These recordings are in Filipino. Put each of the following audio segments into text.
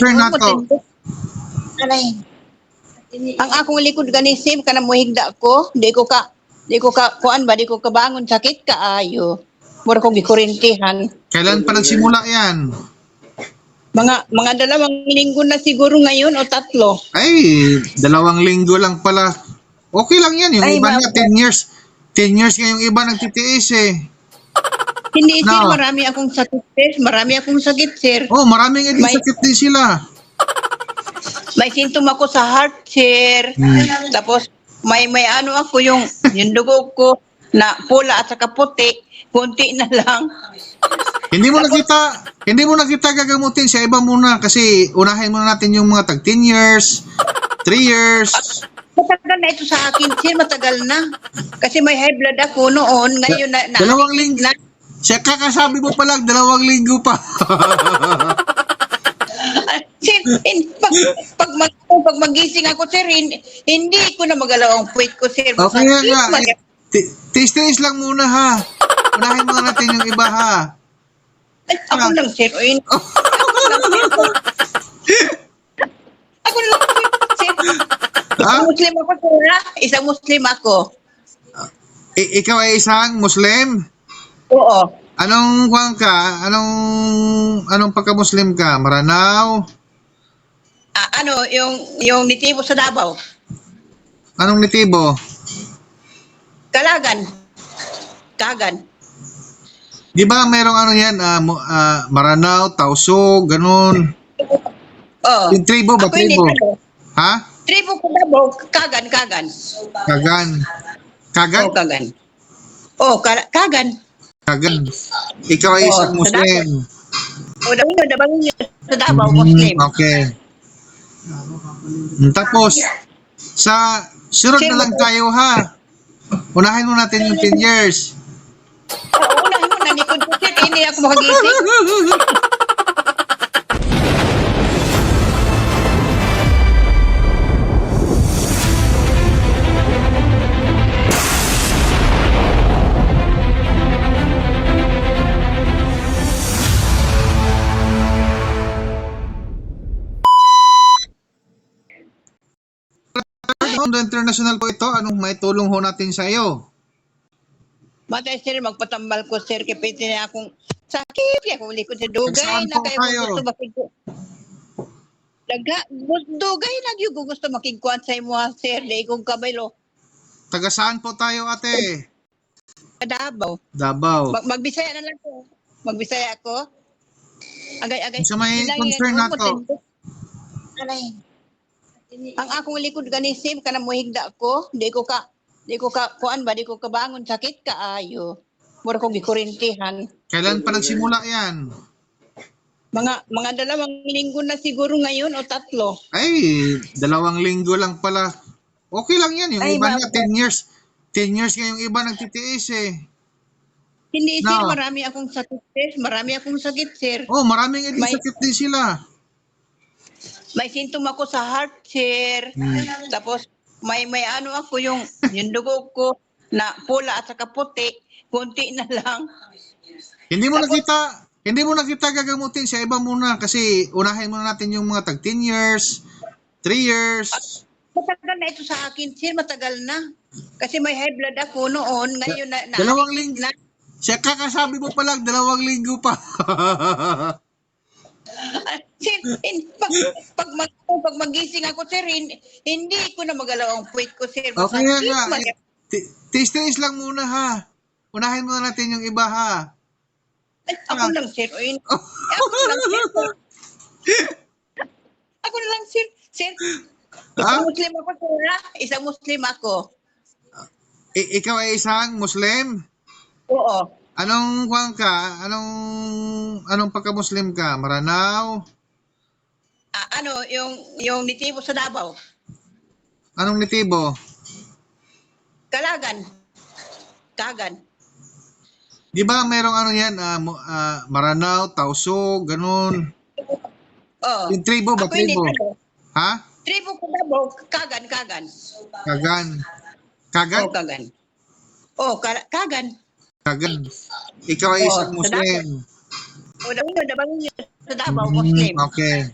Turn na to. Alay. Ang akong likod ganisim kana mohigda ko, di ko ka kuan ba di ko kabangon sakit kaayo. Mura kong gikurintihan. Kailan pa nagsimula yan? Mga 2 linggo na siguro ngayon o 3. Ay, 2 linggo lang pala. Okay lang yan. Yung Ay, iba nga 10 years. 10 years nga yung iba nagtitiis eh. Hindi sir, No. marami akong sakit sir. Marami akong sakit sir. Oh, maraming edad May- sakit din sila. May symptom ako sa heart sir. Tapos may ano ako yung dugo ko na pula at saka puti. Kunti na lang. Hindi mo na kita gagamutin sa iba muna kasi unahin muna natin yung mga tag 10 years, 3 years. Matagal na ito sa akin sir, matagal na. Kasi may high blood ako noon. Ngayon na 2 linggo. Siya kakasabi mo pa lang 2 linggo pa. Sir, pag magising ako, sir, hindi ko na magalaw ang puwit ko, sir. Okay nga. Masakit. Tiis lang muna ha. Unahin muna natin yung iba ha. Ay, ako lang, sir. Ay, ako lang, sir. Ha? Isang Muslim ako, sir. Ha? Isang Muslim ako. Ikaw ay isang Muslim? Oo. Anong kuwan ka? Anong pagka-Muslim ka? Maranao? Yung nitibo sa Davao. Anong nitibo? Kalagan. Kagan. Di ba merong ano yan? Maranao, Tausug, ganun. Oo. Yung tribo ba? Ako hindi Tribo? tribo. Ha? Tribo ko Davao. Kagan. Kagan? Kagan? Oo, Kagan. Oo, Kagan. Kagan. Ikaw ay isang Oo, sa Muslim. O, Davao yun. Sa Davao, Muslim. Okay. Tapos, sunod na lang tayo ha. Unahin mo natin yung 10 years. Oo, unahin mo na likod ko, sir. Hindi ako makagising. Mundo International po ito. Anong may tulong ho natin sa iyo? Matay, sir, magpatambal ko, sir. Kaya pwede na akong sakit. Kaya akong likod sa dugay. Saan Na po kayo kayo? gusto makigkuhan. Dugay na yun kung gusto makigkuhan sa imo, sir. Di kong kabaylo. Taga saan po tayo ate? Kadabaw. Davao. Magbisaya na lang ko. Magbisaya ako. Agay-agay. Sa may Ilangin concern ako, na to. Alay. Ang akong likod ganisim kana mohigda ko, di ko kuan ba di ko kabangon sakit kaayo. Mura kong gikurintihan. Kailan pa nagsimula yan? Mga 2 linggo na siguro ngayon o 3. Ay, 2 linggo lang pala. Okay lang yan. Yung Ay, iba nga 10 years. 10 years nga yung iba nagtitiis eh. Hindi No. sir, marami akong sakit sir. Marami akong sakit sir. Oh, maraming edad May- sakit din sila. May symptom ako sa heart sir. Tapos may ano ako yung dugo ko na pula at saka puti. Kunti na lang. Hindi mo na kita gagamutin sa iba muna kasi unahin muna natin yung mga tag 10 years, 3 years. Matagal na ito sa akin sir, matagal na. Kasi may high blood ako noon. Ngayon na 2 linggo. Siya kakasabi mo pa lang 2 linggo pa. Sir, pag magising ako, sir, hindi ko na magalaw ang puwit ko, sir. Okay nga. Masakit. Tiis lang muna ha. Unahin muna natin yung iba ha. Ay, ako lang, sir. Ay, ako lang, sir. Ako na lang, sir. Sir, isang Muslim ako, sir, ha? Isang Muslim ako. Ikaw ay isang Muslim? Oo. Anong kuwan ka? Anong pagka-Muslim ka? Maranao? Yung nitibo sa Davao. Anong nitibo? Kalagan. Kagan. Di ba merong ano yan? Maranao, Tausug, ganun. Oo. Yung tribo ba? Ako hindi Tribo? tribo. Ha? Tribo ko Davao. Kagan. Kagan? Oo, Kagan. Oo, Kagan. Kagan. Ikaw ay isang sa Muslim. O, Davao yun. Sa Davao, Muslim. Okay.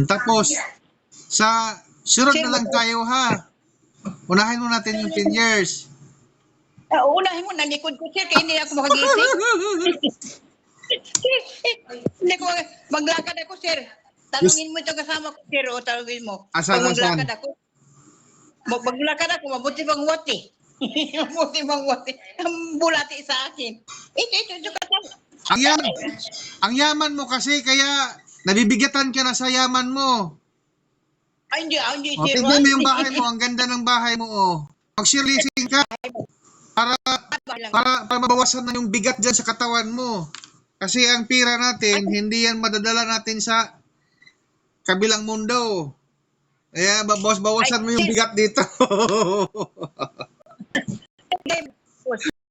Tapos, sa sunod Sir, na lang tayo ha. Unahin mo natin yung 10 years. unahin mo, nalikod ko, sir, kaya hindi ako makagising. Hindi ko, maglakad ako, sir. Tanungin mo ito kasama ko, sir, o tanungin mo. Asan, Pag maglakad asan? ako, maglakad ako, mabuti bang wati. Mabuti bang wati. Ang bulati sa akin. Ito kasama. Ang yaman mo kasi, kaya nabibigatan ka na sa yaman mo. Ay, hindi, O, sir. tignan mo yung bahay mo, ang ganda ng bahay mo. Oh. Mag-share-leasing ka para mabawasan na yung bigat dyan sa katawan mo. Kasi ang pira natin, hindi yan madadala natin sa kabilang mundo. Kaya bawasan mo yung bigat dito.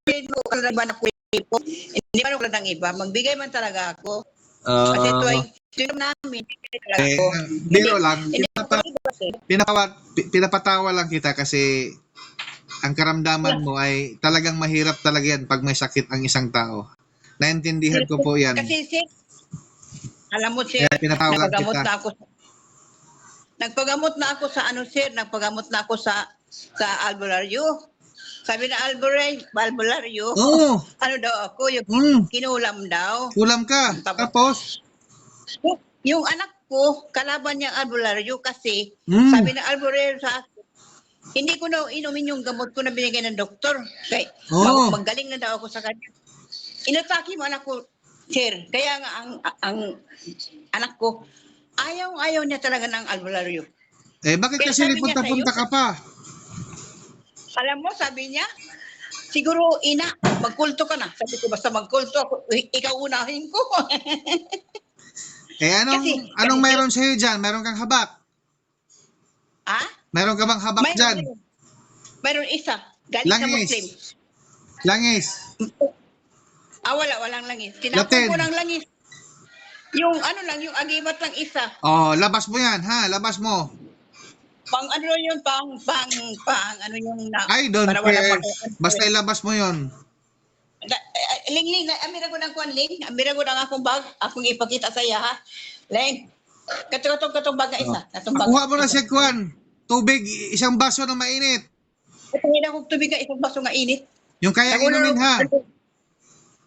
Hindi man ako ng iba. Magbigay man talaga ako. Kasi ito ay tinom namin. Talaga ako. Biro lang. Hindi ako iba, sir. Pinapatawa lang kita kasi ang karamdaman mo ay talagang mahirap talaga yan pag may sakit ang isang tao. Naintindihan ko po yan. Kasi, sir, alam mo, sir, Kaya pinatawa lang nagpagamot kita. na ako. Nagpagamot na ako sa ano, sir, nagpagamot na ako sa albularyo. Sabi na albularyo, Oo. ano daw ako, yung kinulam daw. Kulam ka. Tapos, Yung anak ko, kalaban niya ang albularyo kasi sabi ng albularyo sa akin, hindi ko na inumin yung gamot ko na binigay ng doktor. Kaya magaling na daw ako sa kanya. Inatake mo anak ko, sir. Kaya nga ang anak ko, ayaw niya talaga ng albularyo. bakit Kaya kasi sabi niya punta-punta sa'yo, ka pa? alam mo, sabi niya, siguro ina, magkulto ka na. Sabi ko, basta magkulto ako, ikaw unahin ko. Anong mayroon sa'yo dyan? Mayroon kang habak? Ha? Mayroon ka bang habak dyan? Mayroon isa. Galing sa Langis. Muslim. Langis. Walang langis. Tinapon ko ng langis. Yung ano lang, yung agimat lang isa. Labas mo yan, ha? Labas mo. Pang ano yun, pang ano yung na. I don't para wala care. pa- Basta ilabas mo yon. Ling, amira ko ng kuan, Ling. Amira ko ng akong bag. Akong ipakita sa iya, ha? Ling, katong bag na isa. Katong bag Kuha mo na si Kwan. Tubig, isang baso na mainit. Tingin akong tubig ka, isang baso nga init. Yung kaya inumin, ha?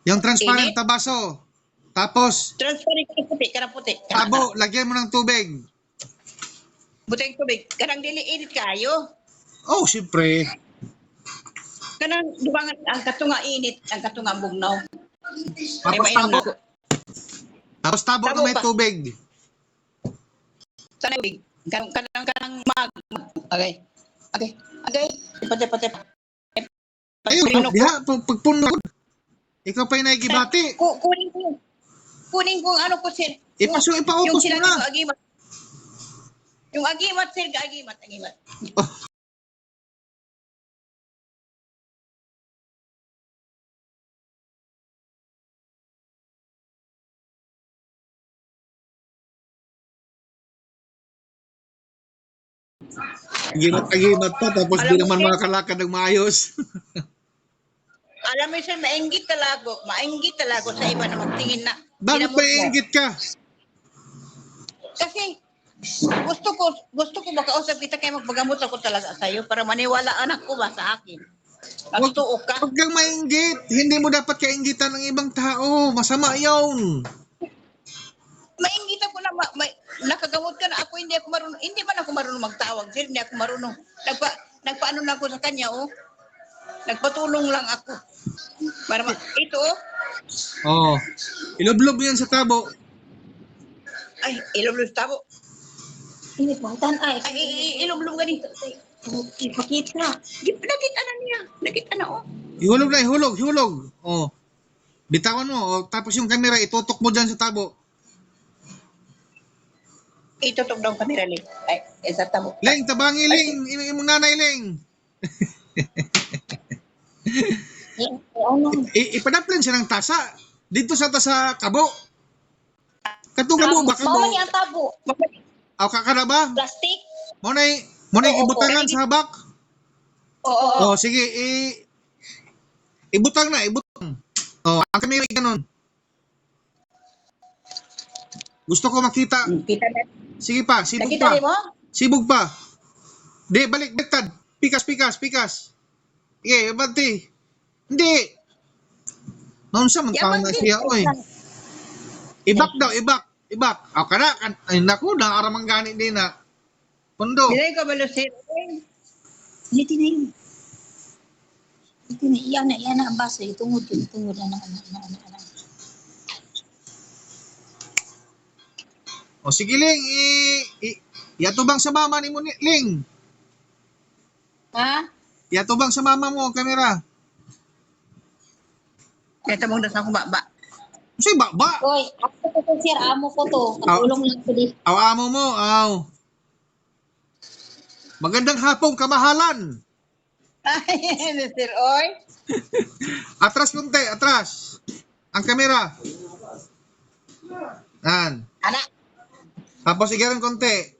Yung transparent Init? na baso. Tapos, Transparent ka puti, karang puti. tabo, lagyan mo ng tubig. Buteng tubig. Karang dili init kayo. Oh, siyempre. Kanang dubangan ang katunga init, ang katunga bugnaw. Ay Tapos mainom tabo. na ako. Tapos tabo na Tabo may pa. tubig. Sana tubig. Kanang mag. Okay. Pati. Ayun, diha, pagpuno. Ikaw pa yung naigibati. Kunin ko ano ko, sir. Ipaupos mo sinabi na. ko, agimat. Yung agimat, sir, agimat. Agimat pa, tapos Alam di mo, naman sir, makakalakad ng maayos. Alam mo, sir, mainggit talaga sa iba na magtingin na. Bakit ginamot pa mo. iingit ka? Kasi gusto ko makausap kita kaya magpagamot ako talaga sa iyo para maniwala anak ko ba sa akin. Magtuo ka. Huwag kang mainggit. Hindi mo dapat kainggitan ng ibang tao. Masama yun. Mainggit ako na nakagamot ka na ako, hindi man ako marunong magtawag, sir, hindi ako marunong. Nagpaano lang ako sa kanya, oh. Nagpatulong lang ako. Ito, Oh. Ilublob yan sa tabo. ay, ilublob tabo. Init mo, tanay. Ay, ilublob ganito. Ipakita. Nakita na niya. Nakita na, oh. Ihulog na, ihulog. Oh. Bitawan mo. Oh. Tapos yung camera, itutok mo dyan sa tabo. Itutok daw ang kamera, Ling. Ay, sa tabo. Leng, tabangi, Leng. Imong nanay, Leng. Ipadaplan siya ng tasa. Dito sa tasa kabo. Katong kabo ba kabo? Mama niya ang tabo. Aw kakara ba? Plastic. Mo nay ibutangan sa habak. Oo. Oh, sige, ibutang na, ibutang. Oh, ang kamera ganun. Gusto ko makita. Kita na. Sige pa, sibog Nakita pa. mo? Sibog pa. Di, baliktad. Pikas. Sige, banti. Hindi. Noon siya, magtawag na siya, oy. Ibak daw, ibak. Aw, kana. Ay, naku, nakaramang gani din na. Pundo. Hindi ko malusir. Hindi na yun. Hindi na. Iyan na ang baso. Itungod na. O sige, Ling. Yatubang sa mama ni mo, Ling. Ha? Yatubang sa mama mo, kamera. Kaya mong dasang ko ba? Kasi ba? Oy, ako to sir. Amo ko to. Katulong lang ko di. Aw, amo mo, aw. Magandang hapon, kamahalan. Ay, Sir Oy. Atras kunti, atras. Ang kamera. Yan. Anak. Tapos igaran konti.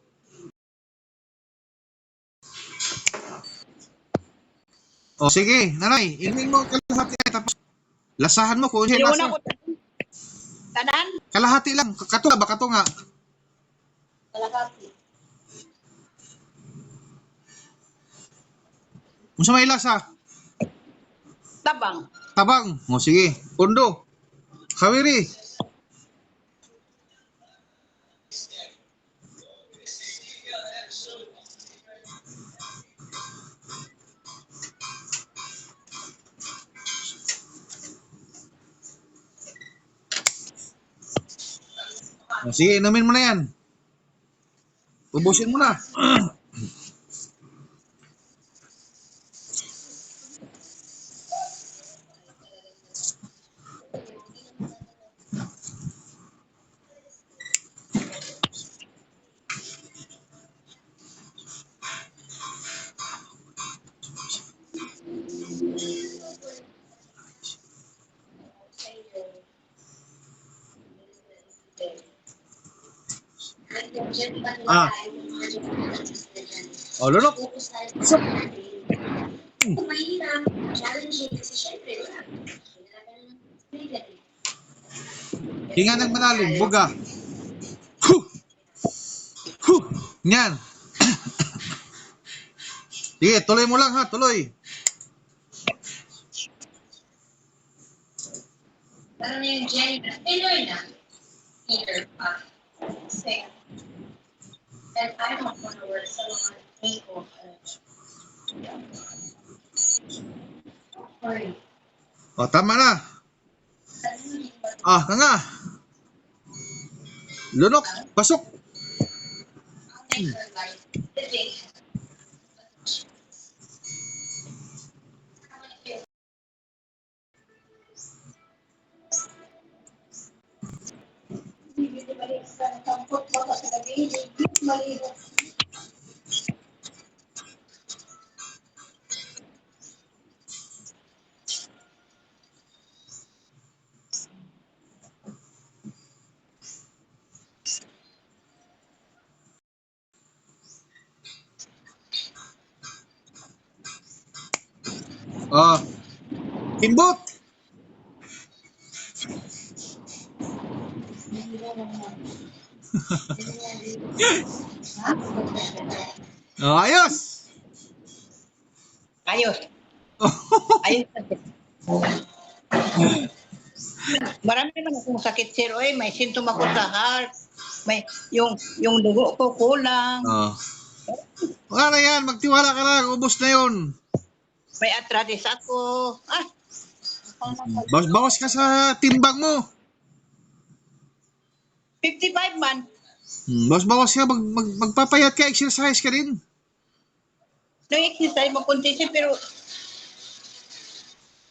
O sige, nanay, ilming mo kalahati tapos lasahan mo kung Hindi ano mo na lasa. ko. Tanan? Kalahati lang, kato ba kato nga. Kalahati. Unsa may lasa? Tabang. Tabang. O sige, pundo. Kawiri. O sige, inumin mo na yan. Ubusin mo na. Ah. O, lunok. Sup. Hinga ng malalim, buga. Huh! Huh! Yan. Sige, tuloy mo lang ha, tuloy. Ano na yung Jenny na? Pinoy na. Peter pa. Say. And I don't want to work so much. People. Sorry. O, tama na. Ah, nga. Lunok, pasok. I'll make her life. The day. Ah, kimbot. Ayos. Ayos. Ayos. Marami naman akong sakit, Sir Oy. May symptom ako sa heart. May yung dugo ko kulang. Oh. Wala na yan, magtiwala ka lang, ubos na yun. May arthritis ako. Bawas ka sa timbang mo. 55 man. Bawas ka, magpapayat ka, exercise ka din. Nag-exercise mo konti siya, pero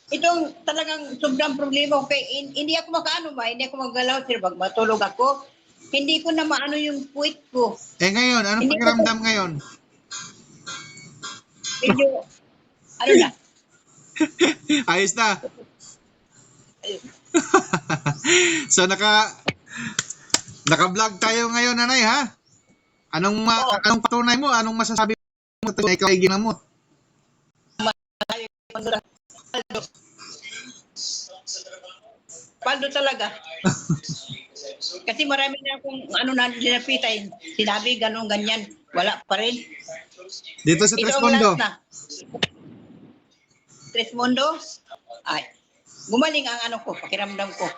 itong talagang sobrang problema ko. Hindi ako makaano ba? Hindi ako maggalaw, sir. Pag matulog ako, hindi ko na maano yung puwit ko. Eh ngayon, anong Hindi pakiramdam ngayon? Medyo, ano na? Ayos na. So naka-vlog tayo ngayon, nanay, ha? Anong patunay mo? Anong masasabi mo na ikaw ay ginamot? Paldo talaga. Kasi marami na akong ano na dinapitay. Sinabi ganun ganyan. Wala pa rin. Dito sa Ito Tres ang Mundo. last na. Tres Mundo. Ay. Gumaling ang ano ko, pakiramdam ko.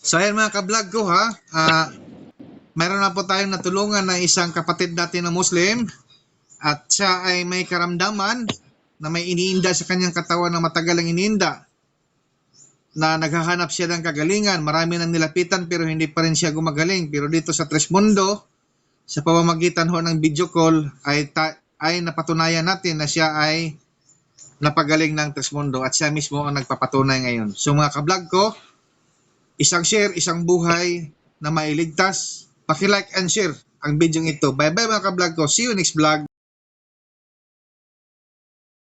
So ayan mga ka-vlog ko ha. Mayroon na po tayong natulungan na isang kapatid natin na Muslim. At siya ay may karamdaman na may iniinda sa kanyang katawan na matagal ang iniinda. Na naghahanap siya ng kagalingan. Marami nang nilapitan pero hindi pa rin siya gumagaling. Pero dito sa Tres Mundo, sa pamamagitan ho ng video call ay napatunayan natin na siya ay napagaling ng Tres Mundo at siya mismo ang nagpapatunay ngayon. So mga ka-vlog ko, isang share, isang buhay na mailigtas. Paki-like and share ang video ito. Bye bye mga ka-vlog ko. See you next vlog.